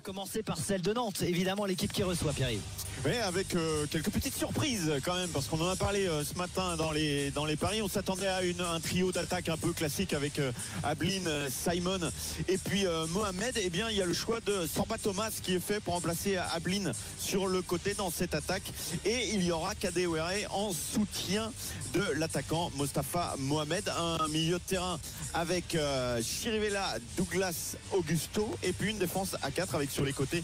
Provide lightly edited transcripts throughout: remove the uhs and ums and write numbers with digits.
commencer par celle de Nantes, évidemment l'équipe qui reçoit, Pierre. Oui, avec quelques petites surprises quand même, parce qu'on en a parlé ce matin dans les paris. On s'attendait à un trio d'attaque un peu classique avec Ablin, Simon et puis Mohamed. Eh bien, il y a le choix de Samba Thomas qui est fait pour remplacer Ablin sur le côté dans cette attaque, et il y aura Kadewere en soutien de l'attaquant Mostafa Mohamed. Un milieu de terrain avec Chirivella, Douglas, Augusto, et puis une défense à 4 avec sur les côtés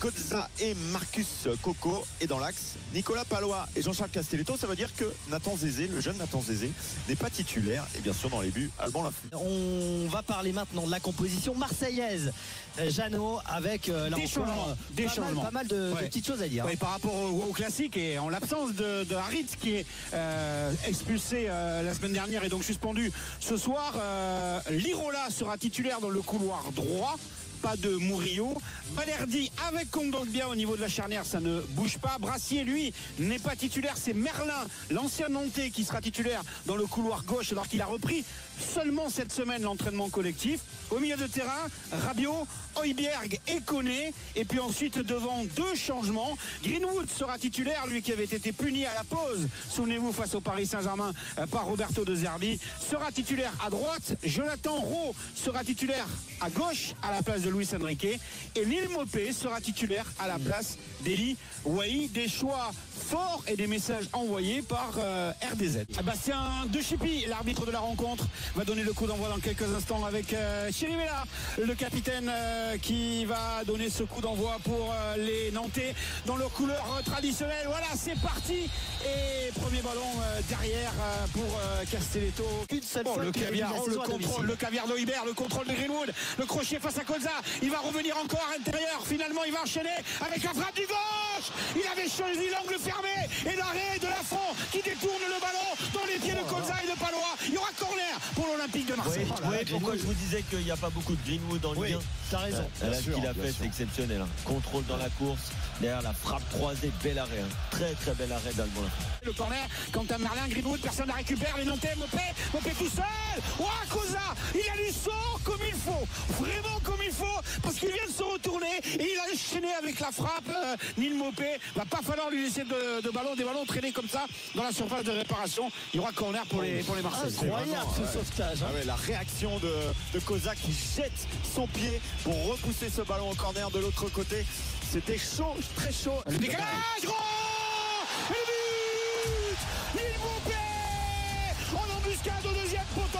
Koza et Marcus Coco, et dans l'axe Nicolas Palois et Jean-Charles Castelletto. Ça veut dire que Nathan Zézé, le jeune Nathan Zézé, n'est pas titulaire, et bien sûr dans les buts Alban Lafont. On va parler maintenant de la composition marseillaise, Jeannot, avec des changements. Pas mal de petites choses à dire. Par rapport au classique, et en l'absence de Harit qui est expulsé la semaine dernière et donc suspendu ce soir, Lirola sera titulaire dans le couloir droit. Pas de Murillo. Balerdi avec Kondogbia au niveau de la charnière, ça ne bouge pas. Brassier, lui, n'est pas titulaire. C'est Merlin, l'ancien Nantais, qui sera titulaire dans le couloir gauche, alors qu'il a repris seulement cette semaine l'entraînement collectif. Au milieu de terrain, Rabiot, Højbjerg et Koné. Et puis ensuite, devant, deux changements. Greenwood sera titulaire, lui qui avait été puni à la pause, souvenez-vous, face au Paris Saint-Germain par Roberto De Zerbi. Sera titulaire à droite. Jonathan Rowe sera titulaire à gauche à la place de Luis Enrique, et Neil Maupay sera titulaire à la place d'Eli Wahi. Des choix forts et des messages envoyés par RDZ. Bastien De Chipy, l'arbitre de la rencontre, va donner le coup d'envoi dans quelques instants avec Chirivella, le capitaine, qui va donner ce coup d'envoi pour les Nantais dans leur couleur traditionnelle. Voilà, c'est parti, et premier ballon derrière pour Castelletto. Une seule fois le caviar, le caviar de Højbjerg, le contrôle de Greenwood, le crochet face à Koza. Il va revenir encore à l'intérieur. Finalement, il va enchaîner avec la frappe du gauche. Il avait choisi l'angle fermé, et l'arrêt de Lafont qui détourne le ballon dans les pieds de Koza et de Palois. Il y aura corner pour l'Olympique de Marseille. Pourquoi je vous disais qu'il n'y a pas beaucoup de Greenwood en Ligue 1. T'as raison. Là, ce qu'il a fait, c'est exceptionnel. Contrôle dans la course, derrière la frappe croisée, bel arrêt. Très très bel arrêt d'Alban Lafont. Le corner, quant à Merlin, Greenwood, personne ne récupère. Les Nantais, Maupay tout seul. Koza, il a du sort comme il faut, vraiment comme il faut, parce qu'il vient de se retourner et il a enchaîné avec la frappe. Neil Maupay, va pas falloir lui laisser des ballons traîner comme ça dans la surface de réparation. Il y aura corner pour les Marseillais. Incroyable ce sauvetage. La réaction de Koza qui jette son pied pour repousser ce ballon au corner de l'autre côté. C'était chaud, très chaud. Le décalage, et le but, Neil Maupay en embuscade au deuxième poteau.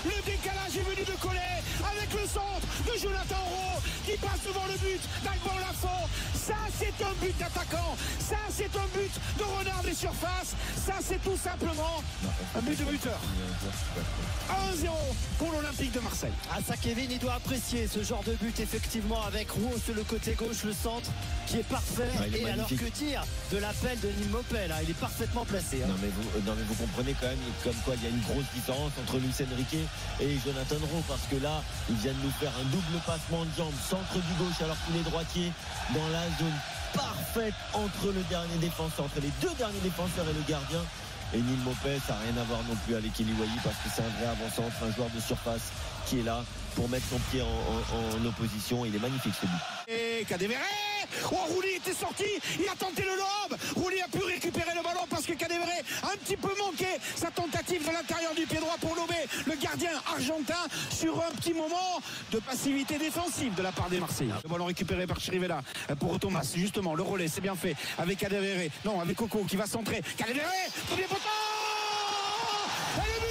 Le décalage est venu de coller avec le centre de Jonathan Rowe qui passe devant le but d'Alban Lafont. Ça, c'est un but d'attaquant. Ça, c'est un but de renard des surfaces. Ça, c'est tout simplement un but de buteur. 1-0 pour l'Olympique de Marseille. Ça, Kevin, il doit apprécier ce genre de but, effectivement, avec Rowe sur le côté gauche, le centre qui est parfait. Et alors que dire de l'appel de Neil Maupay, là, il est parfaitement placé. Non mais vous comprenez quand même comme quoi il y a une grosse différence entre Luis Enrique et Jonathan Rowe, parce que là il vient de nous faire un double passement de jambes, centre du gauche alors qu'il est droitier, dans la zone parfaite entre les deux derniers défenseurs et le gardien. Et Neil Maupay, ça n'a rien à voir non plus avec Eli Wahi, parce que c'est un vrai avant-centre, un joueur de surface qui est là pour mettre son pied en opposition. Il est magnifique ce but. Et Kadewere, Rouli était sorti, il a tenté le lob. Rouli a pu récupérer le ballon parce que Kadewere a un petit peu manqué sa tentative de l'intérieur du pied droit pour lober le gardien argentin sur un petit moment de passivité défensive de la part des Marseillais. Le ballon récupéré par Chirivella pour Thomas, justement, le relais, c'est bien fait avec Kadewere, non, avec Coco qui va centrer. Kadewere, premier poteau, et le but.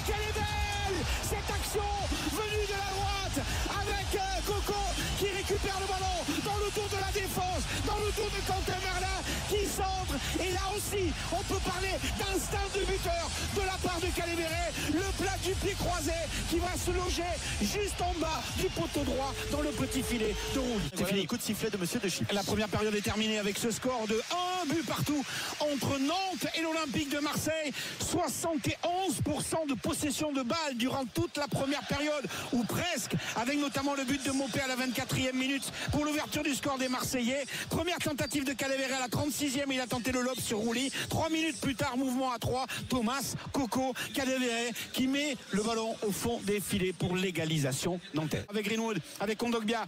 Quelle est belle cette action venue de la droite avec Coco qui récupère le ballon dans le dos de la défense, dans le dos de Quentin Merlin qui centre. Et là aussi, on peut parler d'instinct de buteur de la part de Kadewere. Le plat du pied croisé qui va se loger juste en bas du poteau droit dans le petit filet de Rouli. C'est fini, coup de sifflet de monsieur De Chipy. La première période est terminée avec ce score de 1 but partout entre Nantes et l'Olympique de Marseille. 71% de possession de balle durant toute la première période, ou presque, avec notamment le but de Maupay à la 24e minute pour l'ouverture du score des Marseillais. Première tentative de Kadewere à la 36e, il a tenté le lob. lobe sur Rouli. 3 minutes plus tard, mouvement à 3. Thomas, Coco, Kadewere qui met le ballon au fond des filets pour l'égalisation nantaise. Avec Greenwood, avec Kondogbia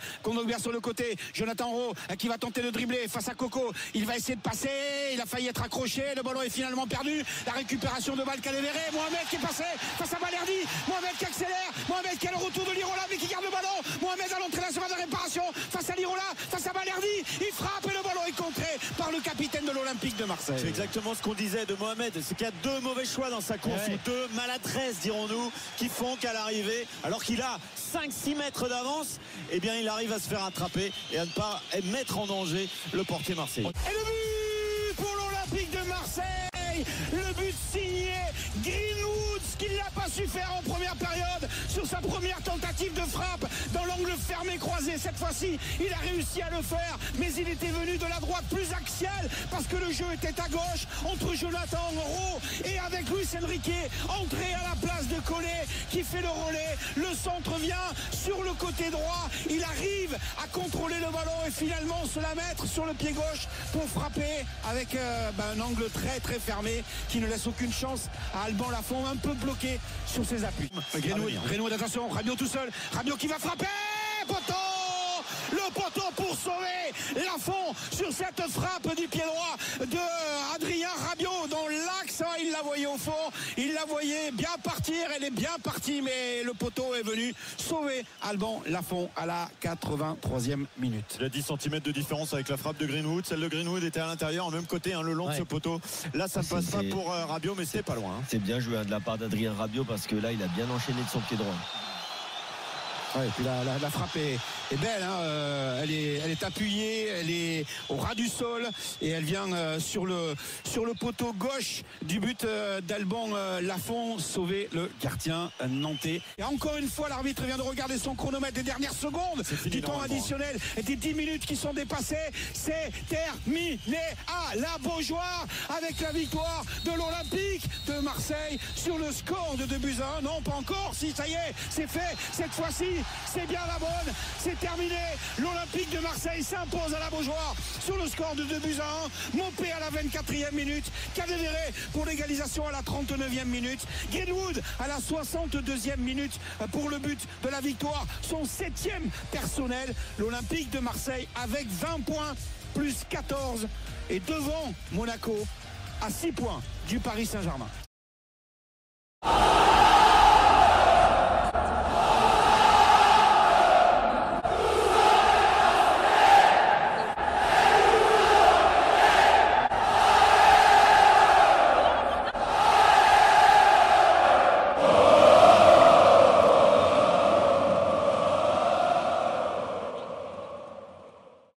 sur le côté. Jonathan Rowe qui va tenter de dribbler face à Coco. Il va essayer de passer. Il a failli être accroché. Le ballon est finalement perdu. La récupération de balle Kadewere. Mohamed qui est passé face à Balerdi. Mohamed qui accélère. Mohamed qui a le retour de Lirola mais qui garde le ballon. Mohamed à l'entrée de la surface de réparation face à Lirola, face à Balerdi. Il frappe et le ballon est contré par le capitaine de l'Olympique de Marseille. C'est exactement ce qu'on disait de Mohamed. C'est qu'il y a deux mauvais choix dans sa course, ou deux maladresses, dirons-nous, qui font qu'à l'arrivée, alors qu'il a 5-6 mètres d'avance, eh bien il arrive à se faire attraper et à ne pas mettre en danger le portier marseillais. Et le but pour l'Olympique de Marseille, le but signé Greenwood, ce qu'il n'a pas su faire en première période sur sa première tentative de frappe dans l'angle fermé croisé. Cette fois-ci, il a réussi à le faire, mais il était venu de la droite plus axiale parce que le jeu était à gauche entre Jonathan Rowe et avec Luis Enrique, entré à la place de Collet qui fait le relais. Le centre vient sur le côté droit, il arrive à contrôler le ballon et finalement se la mettre sur le pied gauche pour frapper avec un angle très très fermé qui ne laisse aucune chance à Alban Lafont, un peu bloqué sur ses appuis. Greenwood, attention, Rabiot tout seul, Rabiot qui va frapper, poteau, le poteau pour sauver Lafont sur cette frappe du pied droit de Adrien Rabiot dans l'axe. Il la voyait au fond, il la voyait bien partir, elle est bien partie, mais le poteau est venu sauver Alban Lafont à la 83e minute. Il a 10 cm de différence avec la frappe de Greenwood. Celle de Greenwood était à l'intérieur, en même côté, le long de ce poteau. Là, ça ne passe pas pour Rabiot, mais c'était pas loin. C'est bien joué de la part d'Adrien Rabiot parce que là, il a bien enchaîné de son pied droit. Ouais, et puis la frappe est belle, hein. Elle est appuyée, elle est au ras du sol et elle vient sur le poteau gauche du but d'Alban Lafont, sauver le gardien nantais. Et encore une fois, l'arbitre vient de regarder son chronomètre des dernières secondes du temps additionnel et des 10 minutes qui sont dépassées. C'est terminé à la Beaujoire avec la victoire de l'Olympique de Marseille sur le score de 2-1. Non, pas encore, si ça y est, c'est fait cette fois-ci. C'est bien la bonne, c'est terminé. L'Olympique de Marseille s'impose à la Beaujoire sur le score de 2-1. Mopé à la 24e minute, Kadewere pour l'égalisation à la 39e minute, Greenwood à la 62e minute pour le but de la victoire, son 7e personnel. L'Olympique de Marseille avec 20 points plus 14 et devant Monaco à 6 points du Paris Saint-Germain.